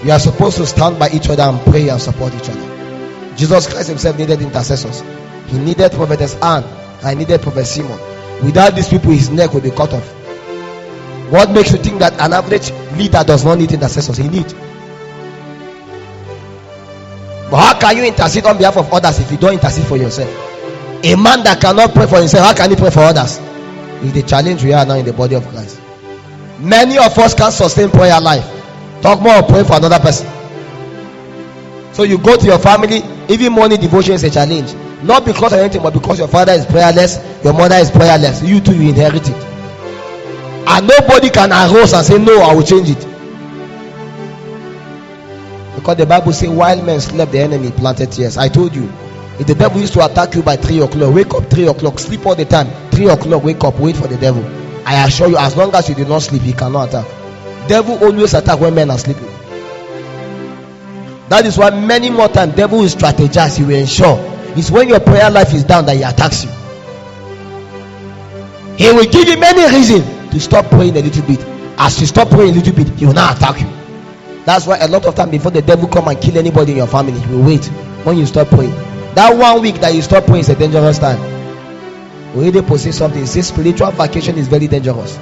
You are supposed to stand by each other and pray and support each other. Jesus Christ himself needed intercessors. He needed Prophetess Anne, and he needed Prophet Simon. Without these people, his neck will be cut off. What makes you think that an average leader does not need intercessors? He needs. But how can you intercede on behalf of others if you don't intercede for yourself? A man that cannot pray for himself, how can he pray for others? It's the challenge we are now in the body of Christ. Many of us can't sustain prayer life. Talk more of praying for another person. So you go to your family, even morning devotion is a challenge. Not because of anything, but because your father is prayerless, your mother is prayerless. You too, you inherit it. And nobody can arose and say, no, I will change it. Because the Bible says, while men slept, the enemy planted tears. I told you, if the devil used to attack you by 3 o'clock, wake up 3 o'clock, sleep all the time. 3 o'clock, wake up, wait for the devil. I assure you, as long as you do not sleep, he cannot attack. Devil always attack when men are sleeping. That is why many more times devil will strategize. He will ensure it's when your prayer life is down that he attacks you. He will give you many reasons to stop praying a little bit. As you stop praying a little bit, he will now attack you. That's why a lot of time before the devil come and kill anybody in your family, he will wait when you stop praying. That 1 week that you stop praying is a dangerous time. We already possess something. It says spiritual vacation is very dangerous.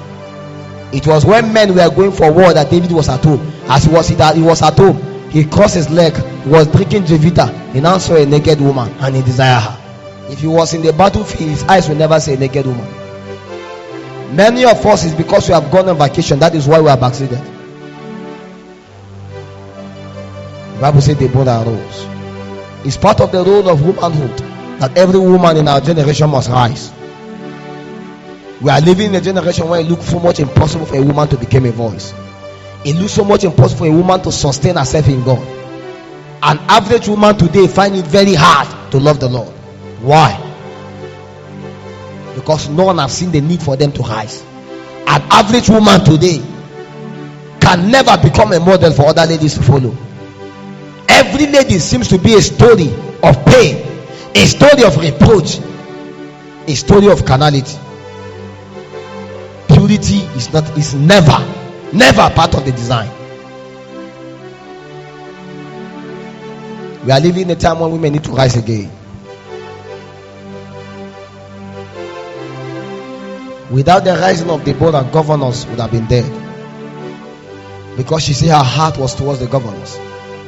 It was when men were going for war that David was at home. As he was at home, he crossed his leg, he was drinking Jevita. He now saw a naked woman and he desired her. If he was in the battlefield, his eyes will never see a naked woman. Many of us is because we have gone on vacation. That is why we are backslided. The Bible says Deborah arose. It's part of the role of womanhood that every woman in our generation must rise. We are living in a generation where it looks so much impossible for a woman to become a voice. It looks so much impossible for a woman to sustain herself in God. An average woman today finds it very hard to love the Lord. Why? Because no one has seen the need for them to rise. An average woman today can never become a model for other ladies to follow. Every lady seems to be a story of pain, a story of reproach, a story of carnality. Purity is never part of the design. We are living in a time when women need to rise again. Without the rising of Deborah, governors would have been dead. Because she said her heart was towards the governors.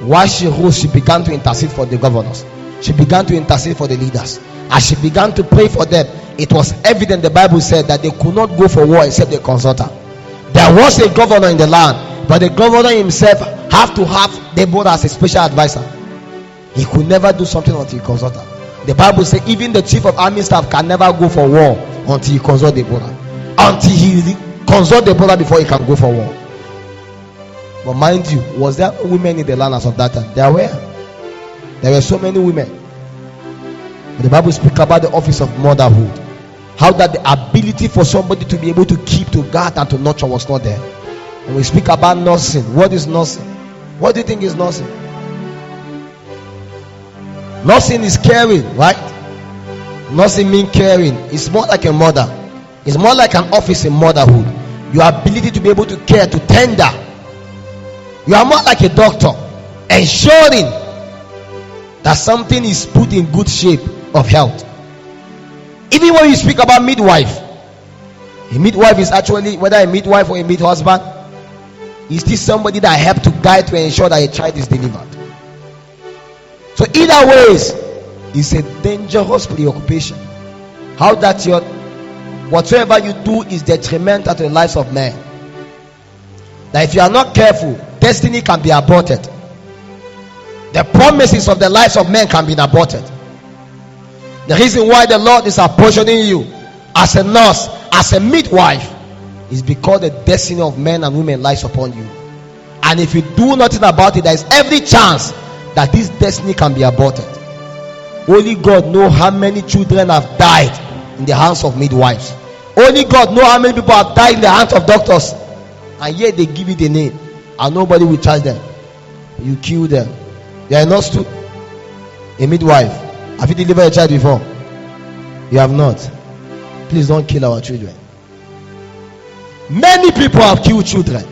While she rose, she began to intercede for the governors. She began to intercede for the leaders. As she began to pray for them, it was evident, the Bible said, that they could not go for war except they consult her. There was a governor in the land, but the governor himself had to have Deborah as a special advisor. He could never do something until he consulted her. The Bible says even the chief of army staff can never go for war until he consult Deborah. Until he consult Deborah before he can go for war. But mind you, was there women in the land as of that time? There were so many women. But the Bible speaks about the office of motherhood. How that the ability for somebody to be able to keep, to guard, and to nurture was not there. And we speak about nursing. What is nursing? What do you think is nursing? Nursing is caring, right? Nursing means caring. It's more like a mother. It's more like an office in motherhood. Your ability to be able to care, to tender. You are more like a doctor, ensuring that something is put in good shape of health. Even when you speak about midwife, a midwife is actually, whether a midwife or a mid husband, is still somebody that helps to guide, to ensure that a child is delivered. So either ways, it's a dangerous preoccupation. How that whatsoever you do is detrimental to the lives of men. That if you are not careful, destiny can be aborted. The promises of the lives of men can be aborted. The reason why the Lord is apportioning you as a nurse, as a midwife, is because the destiny of men and women lies upon you. And if you do nothing about it, there is every chance that this destiny can be aborted. Only God knows how many children have died in the hands of midwives. Only God knows how many people have died in the hands of doctors. And yet they give you the name and nobody will charge them. You kill them. They are not a midwife. Have you delivered a child before? You have not. Please don't kill our children. Many people have killed children.